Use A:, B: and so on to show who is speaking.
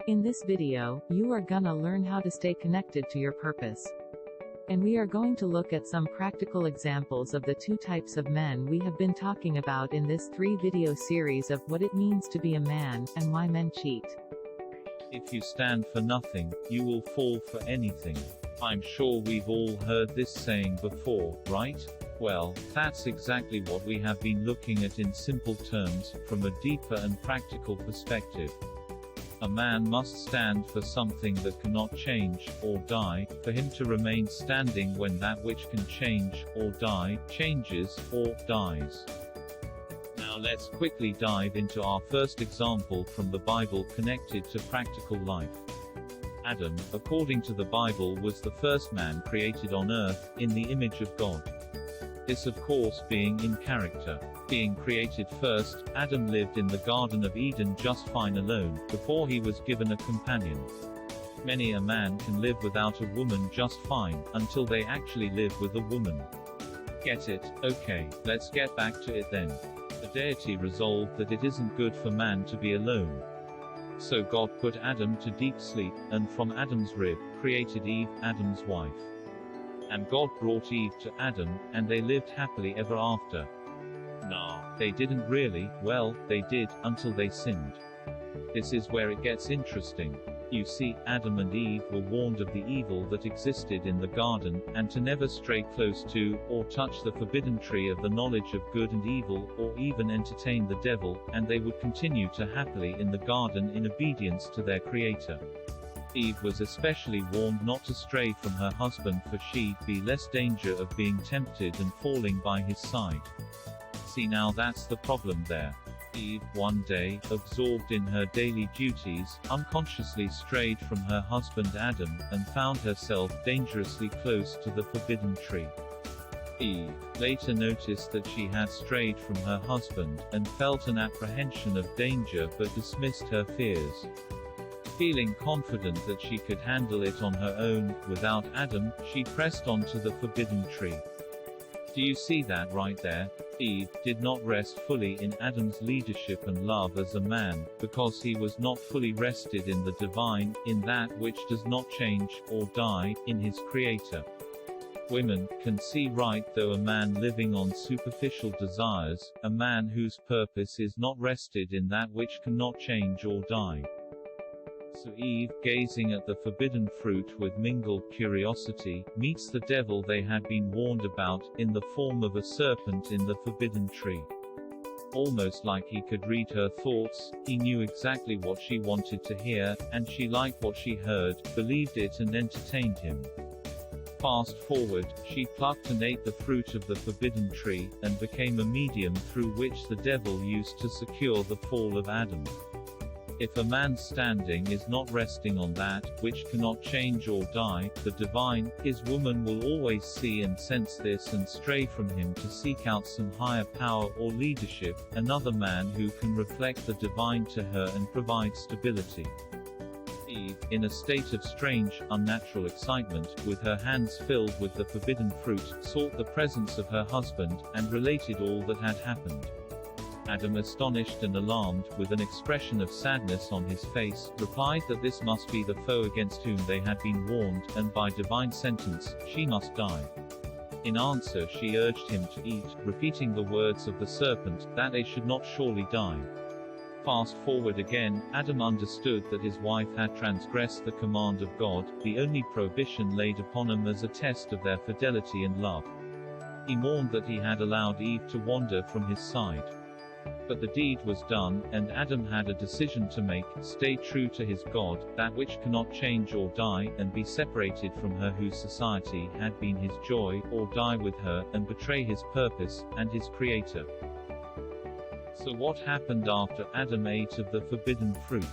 A: In this video, you are gonna learn how to stay connected to your purpose. And we are going to look at some practical examples of the two types of men we have been talking about in this 3-video series of what it means to be a man, and why men cheat.
B: If you stand for nothing, you will fall for anything. I'm sure we've all heard this saying before, right? Well, that's exactly what we have been looking at in simple terms, from a deeper and practical perspective. A man must stand for something that cannot change, or die, for him to remain standing when that which can change, or die, changes, or dies. Now let's quickly dive into our first example from the Bible connected to practical life. Adam, according to the Bible, was the first man created on earth, in the image of God. This of course being in character. Being created first, Adam lived in the Garden of Eden just fine alone, before he was given a companion. Many a man can live without a woman just fine, until they actually live with a woman. Get it? Okay, let's get back to it then. The deity resolved that it isn't good for man to be alone. So God put Adam to deep sleep, and from Adam's rib, created Eve, Adam's wife. And God brought Eve to Adam, and they lived happily ever after. Nah, they didn't really. Well, they did, until they sinned. This is where it gets interesting. You see, Adam and Eve were warned of the evil that existed in the garden, and to never stray close to, or touch the forbidden tree of the knowledge of good and evil, or even entertain the devil, and they would continue to happily in the garden in obedience to their Creator. Eve was especially warned not to stray from her husband, for she'd be less danger of being tempted and falling by his side. See, now that's the problem there. Eve, one day, absorbed in her daily duties, unconsciously strayed from her husband Adam, and found herself dangerously close to the forbidden tree. Eve later noticed that she had strayed from her husband, and felt an apprehension of danger but dismissed her fears. Feeling confident that she could handle it on her own, without Adam, she pressed on to the forbidden tree. Do you see that right there? Eve did not rest fully in Adam's leadership and love as a man, because he was not fully rested in the divine, in that which does not change, or die, in his Creator. Women can see right though a man living on superficial desires, a man whose purpose is not rested in that which cannot change or die. So Eve, gazing at the forbidden fruit with mingled curiosity, meets the devil they had been warned about, in the form of a serpent in the forbidden tree. Almost like he could read her thoughts, he knew exactly what she wanted to hear, and she liked what she heard, believed it and entertained him. Fast forward, she plucked and ate the fruit of the forbidden tree, and became a medium through which the devil used to secure the fall of Adam. If a man's standing is not resting on that which cannot change or die, the divine, his woman will always see and sense this and stray from him to seek out some higher power or leadership, another man who can reflect the divine to her and provide stability. Eve, in a state of strange, unnatural excitement, with her hands filled with the forbidden fruit, sought the presence of her husband, and related all that had happened. Adam, astonished and alarmed, with an expression of sadness on his face, replied that this must be the foe against whom they had been warned, and by divine sentence, she must die. In answer she urged him to eat, repeating the words of the serpent, that they should not surely die. Fast forward again, Adam understood that his wife had transgressed the command of God, the only prohibition laid upon him as a test of their fidelity and love. He mourned that he had allowed Eve to wander from his side. But the deed was done, and Adam had a decision to make: stay true to his God, that which cannot change or die, and be separated from her whose society had been his joy, or die with her, and betray his purpose, and his Creator. So what happened after Adam ate of the forbidden fruit?